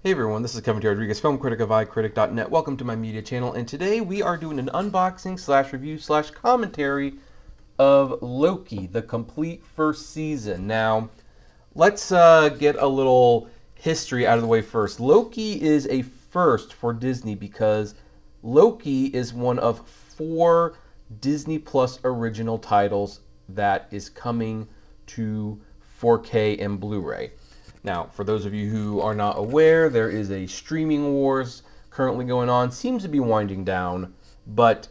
Hey everyone, this is Kevin T. Rodriguez, film critic of iCritic.net. Welcome to my media channel, and today we are doing an unboxing slash review slash commentary of Loki, the complete first season. Now, let's get a little history out of the way first. Loki is a first for Disney because Loki is one of 4 Disney Plus original titles that is coming to 4K and Blu-ray. Now, for those of you who are not aware, there is a streaming wars currently going on. Seems to be winding down, but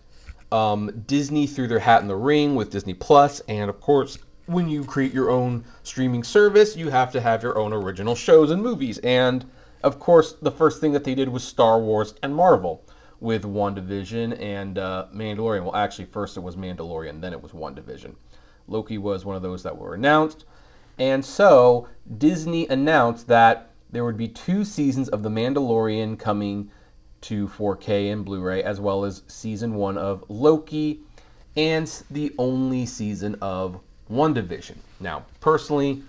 Disney threw their hat in the ring with Disney Plus, and of course, when you create your own streaming service, you have to have your own original shows and movies. And of course, the first thing that they did was Star Wars and Marvel with WandaVision and Mandalorian. Well, actually, first it was Mandalorian, then it was WandaVision. Loki was one of those that were announced. And so Disney announced that there would be 2 seasons of The Mandalorian coming to 4K and Blu-ray, as well as season 1 of Loki and the only season of WandaVision. Now, personally,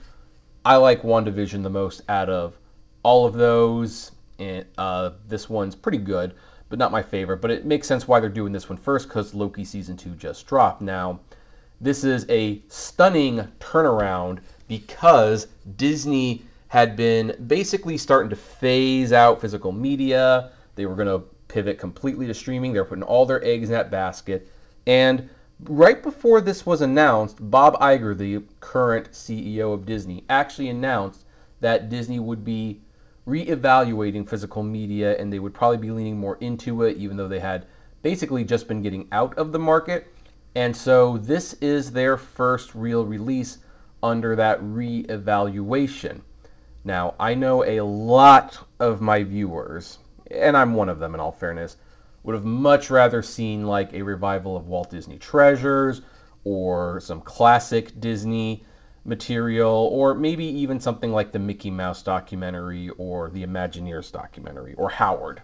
I like WandaVision the most out of all of those. And this one's pretty good, but not my favorite. But it makes sense why they're doing this one first, because Loki season 2 just dropped. Now, this is a stunning turnaround because Disney had been basically starting to phase out physical media. They were going to pivot completely to streaming. They were putting all their eggs in that basket. And right before this was announced, Bob Iger, the current CEO of Disney, actually announced that Disney would be reevaluating physical media and they would probably be leaning more into it, even though they had basically just been getting out of the market. And so this is their first real release under that reevaluation. Now, I know a lot of my viewers, and I'm one of them in all fairness, would have much rather seen like a revival of Walt Disney Treasures or some classic Disney material, or maybe even something like the Mickey Mouse documentary or the Imagineers documentary or Howard.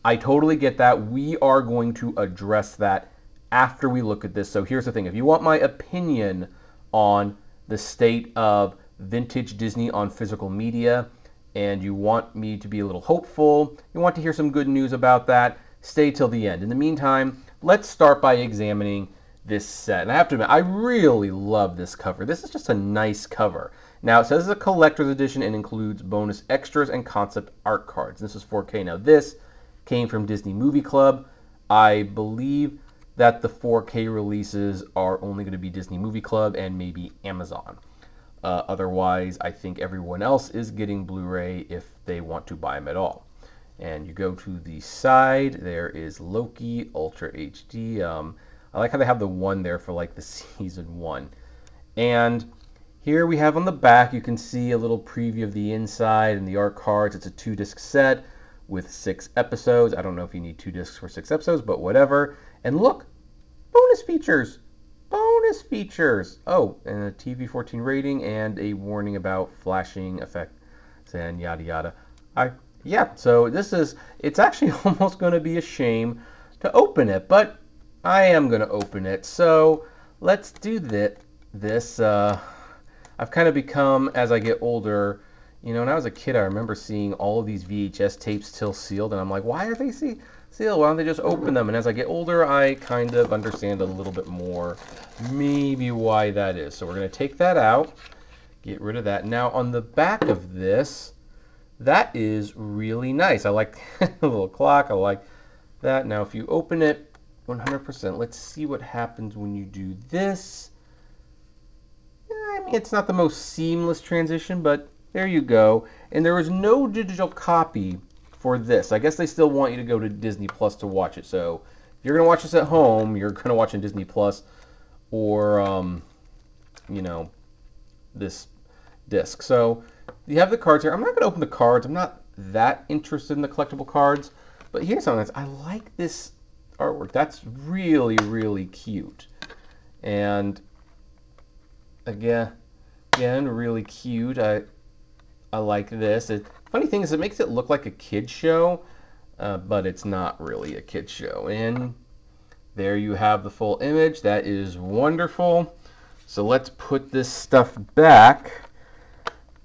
I totally get that. We are going to address that after we look at this. So here's the thing. If you want my opinion on the state of vintage Disney on physical media, and you want me to be a little hopeful, you want to hear some good news about that, stay till the end. In the meantime, let's start by examining this set. And I have to admit, I really love this cover. This is just a nice cover. Now, it says it's a collector's edition and includes bonus extras and concept art cards. This is 4K. Now, this came from Disney Movie Club. I believe that the 4K releases are only going to be Disney Movie Club and maybe Amazon. Otherwise, I think everyone else is getting Blu-ray if they want to buy them at all. And you go to the side, there is Loki, Ultra HD. I like how they have the 1 there for like the season 1. And here we have on the back, you can see a little preview of the inside and the art cards. It's a 2-disc set with 6 episodes. I don't know if you need 2 discs for 6 episodes, but whatever. And look, bonus features. Bonus features. Oh, and a TV 14 rating and a warning about flashing effects and yada yada. Yeah, so it's actually almost going to be a shame to open it, but I am going to open it. So let's do this. I've kind of become, as I get older, you know, when I was a kid, I remember seeing all of these VHS tapes still sealed, and I'm like, why are they sealed? Why don't they just open them? And as I get older, I kind of understand a little bit more maybe why that is. So we're going to take that out, get rid of that. Now, on the back of this, that is really nice. I like the little clock. I like that. Now, if you open it 100%, let's see what happens when you do this. I mean, it's not the most seamless transition, but there you go. And there is no digital copy for this. I guess they still want you to go to Disney Plus to watch it. So if you're going to watch this at home, you're going to watch on Disney Plus or, you know, this disc. So you have the cards here. I'm not going to open the cards. I'm not that interested in the collectible cards. But here's something. I like this artwork. That's really, really cute. And again, really cute. I like this. Funny thing is, it makes it look like a kid show, but it's not really a kid show. And there you have the full image. That is wonderful. So let's put this stuff back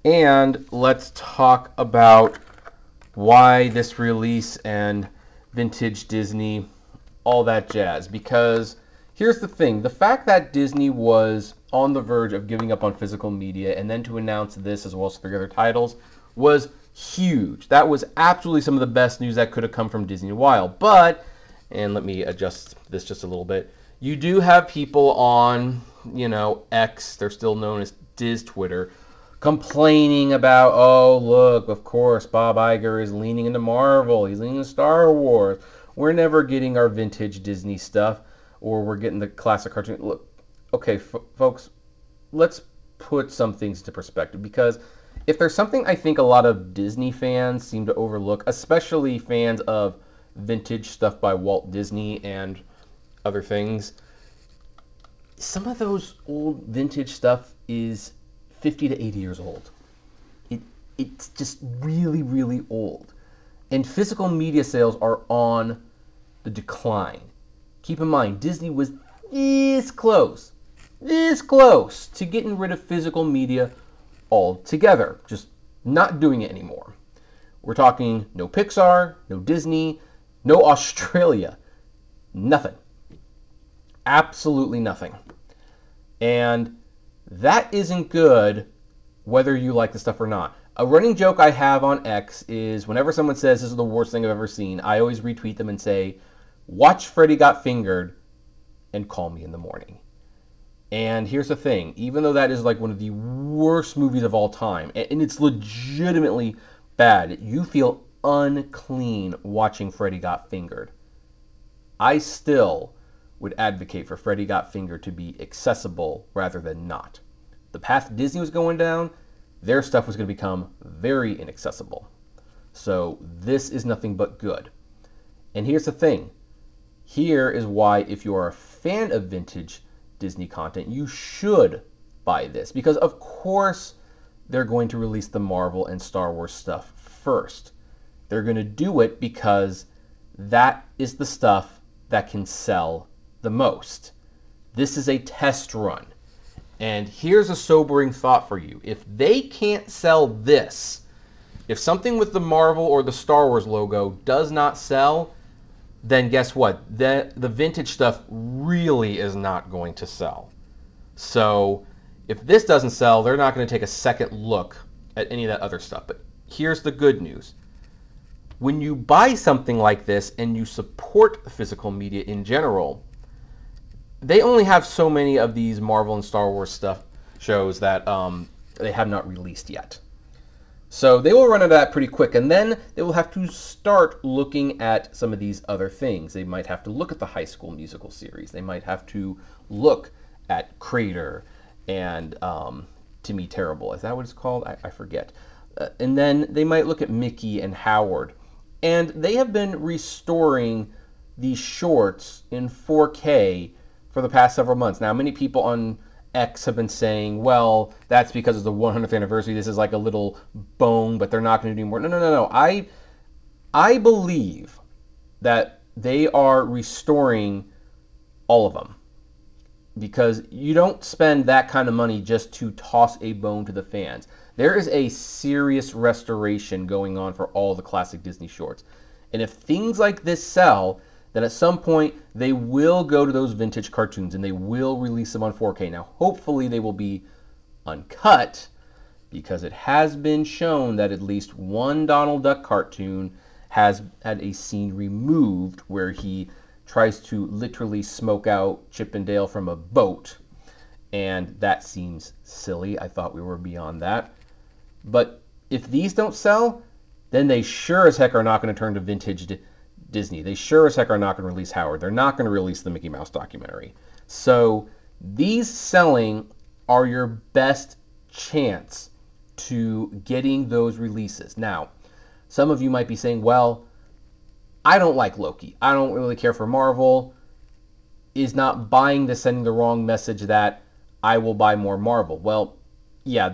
and let's talk about why this release and vintage Disney, all that jazz. Because here's the thing. The fact that Disney was on the verge of giving up on physical media and then to announce this as well as 3 other titles was huge. That was absolutely some of the best news that could have come from Disney in a while. But, and let me adjust this just a little bit, you do have people on, X, they're still known as Diz Twitter, complaining about, oh, look, of course, Bob Iger is leaning into Marvel, he's leaning into Star Wars, we're never getting our vintage Disney stuff, or we're getting the classic cartoon. Look, okay, folks, let's put some things into perspective, because if there's something I think a lot of Disney fans seem to overlook, especially fans of vintage stuff by Walt Disney and other things, some of those old vintage stuff is 50 to 80 years old. It's just really, really old. And physical media sales are on the decline. Keep in mind, Disney was this close to getting rid of physical media altogether. Just not doing it anymore. We're talking no Pixar, no Disney, no Australia. Nothing. Absolutely nothing. And that isn't good whether you like the stuff or not. A running joke I have on X is whenever someone says this is the worst thing I've ever seen, I always retweet them and say, watch Freddy Got Fingered and call me in the morning. And here's the thing, even though that is like one of the worst movies of all time, and it's legitimately bad, you feel unclean watching Freddy Got Fingered. I still would advocate for Freddy Got Fingered to be accessible rather than not. The path Disney was going down, their stuff was going to become very inaccessible. So this is nothing but good. And here's the thing. Here is why, if you are a fan of vintage Disney content, you should buy this. Because of course they're going to release the Marvel and Star Wars stuff first. They're going to do it because that is the stuff that can sell the most. This is a test run. And here's a sobering thought for you. If they can't sell this, if something with the Marvel or the Star Wars logo does not sell, then guess what? The vintage stuff really is not going to sell. So if this doesn't sell, they're not going to take a second look at any of that other stuff. But here's the good news. When you buy something like this and you support physical media in general, they only have so many of these Marvel and Star Wars stuff shows that they have not released yet. So they will run out of that pretty quick, and then they will have to start looking at some of these other things. They might have to look at the High School Musical series. They might have to look at Crater and To Me Terrible. Is that what it's called? I forget. And then they might look at Mickey and Howard. And they have been restoring these shorts in 4K for the past several months. Now, many people on X have been saying, well, that's because it's the 100th anniversary. This is like a little bone, but they're not going to do more. No. I believe that they are restoring all of them, because you don't spend that kind of money just to toss a bone to the fans. There is a serious restoration going on for all the classic Disney shorts. And if things like this sell, then at some point they will go to those vintage cartoons and they will release them on 4K. Now, hopefully they will be uncut, because it has been shown that at least one Donald Duck cartoon has had a scene removed where he tries to literally smoke out Chip and Dale from a boat. And that seems silly. I thought we were beyond that. But if these don't sell, then they sure as heck are not going to turn to vintage Disney. They sure as heck are not going to release Howard. They're not going to release the Mickey Mouse documentary. So these selling are your best chance to getting those releases. Now, some of you might be saying, well, I don't like Loki. I don't really care for Marvel. Is not buying this sending the wrong message that I will buy more Marvel? Well, yeah,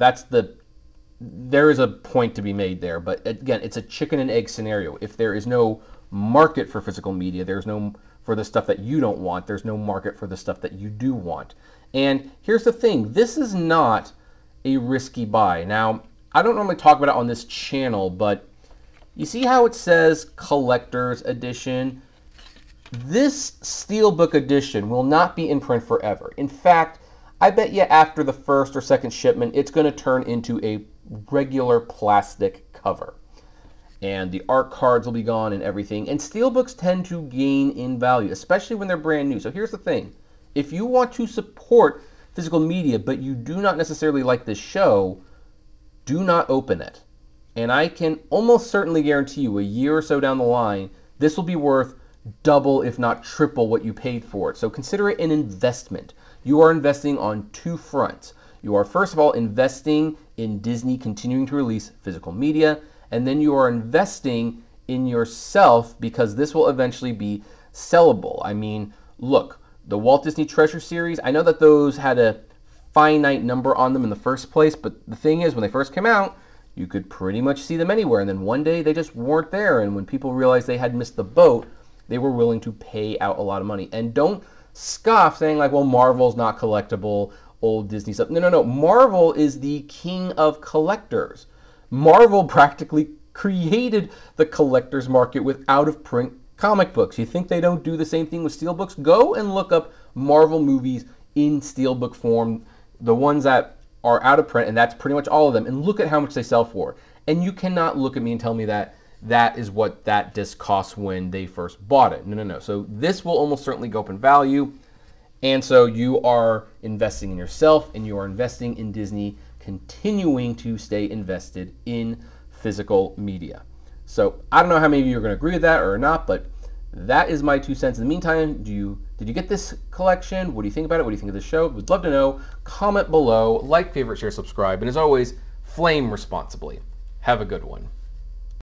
there is a point to be made there. But again, it's a chicken and egg scenario. If there is no market for physical media, there's no for the stuff that you don't want, there's no market for the stuff that you do want. And here's the thing, this is not a risky buy. Now, I don't normally talk about it on this channel, but You see how it says Collector's Edition? This Steelbook edition will not be in print forever. In fact, I bet you after the first or second shipment, it's going to turn into a regular plastic cover. And the art cards will be gone and everything. And Steelbooks tend to gain in value, especially when they're brand new. So here's the thing. If you want to support physical media, but you do not necessarily like this show, do not open it. And I can almost certainly guarantee you a year or so down the line, this will be worth double, if not triple, what you paid for it. So consider it an investment. You are investing on two fronts. You are, first of all, investing in Disney continuing to release physical media, and then you are investing in yourself because this will eventually be sellable. I mean, look, the Walt Disney Treasure series, I know that those had a finite number on them in the first place, but the thing is, when they first came out, you could pretty much see them anywhere, and then one day they just weren't there, and when people realized they had missed the boat, they were willing to pay out a lot of money. And don't scoff saying like, well, Marvel's not collectible, old Disney stuff. No, no, no. Marvel is the king of collectors. Marvel practically created the collector's market with out-of-print comic books. You think they don't do the same thing with steelbooks? Go and look up Marvel movies in steelbook form, the ones that are out of print, and that's pretty much all of them, and look at how much they sell for. And you cannot look at me and tell me that that is what that disc costs when they first bought it. No, no, no. So this will almost certainly go up in value. And so you are investing in yourself and you are investing in Disney, continuing to stay invested in physical media. So I don't know how many of you are going to agree with that or not, but that is my 2 cents. In the meantime, did you get this collection? What do you think about it? What do you think of the show? Would love to know. Comment below, like, favorite, share, subscribe, and as always, flame responsibly. Have a good one.